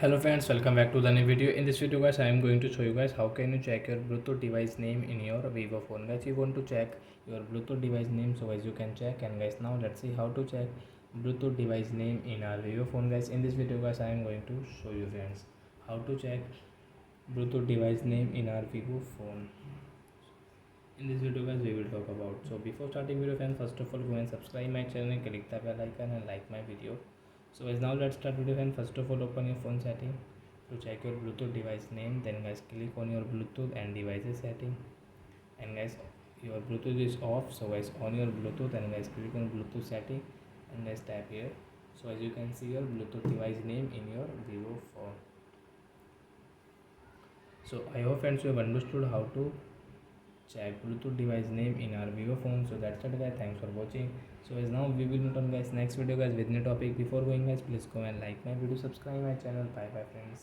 Hello friends, welcome back to the new video. In this video guys, I am going to show you guys how can you check your Bluetooth device name in your Vivo phone. Guys, you want to check your Bluetooth device name, so guys you can check. And guys, now let's see how to check Bluetooth device name in our Vivo phone. Guys, in this video guys, I am going to show you friends how to check Bluetooth device name in our Vivo phone. In this video guys, we will talk about. So before starting video friends, first of all go and subscribe my channel, click the bell icon and like my video. So guys, now let's start video friends. First of all, open your phone setting to check your Bluetooth device name. Then guys, click on your Bluetooth and devices setting. And guys, your Bluetooth is off, so guys on your Bluetooth and guys click on Bluetooth setting and guys tap here. So as you can see your Bluetooth device name in your Vivo phone. So I hope friends you have understood how to check Bluetooth device name in our Vivo phone. So that's it guys, thanks for watching. So as now we will meet on guys next video guys with new topic. Before going guys, please go and like my video, subscribe my channel. Bye bye friends.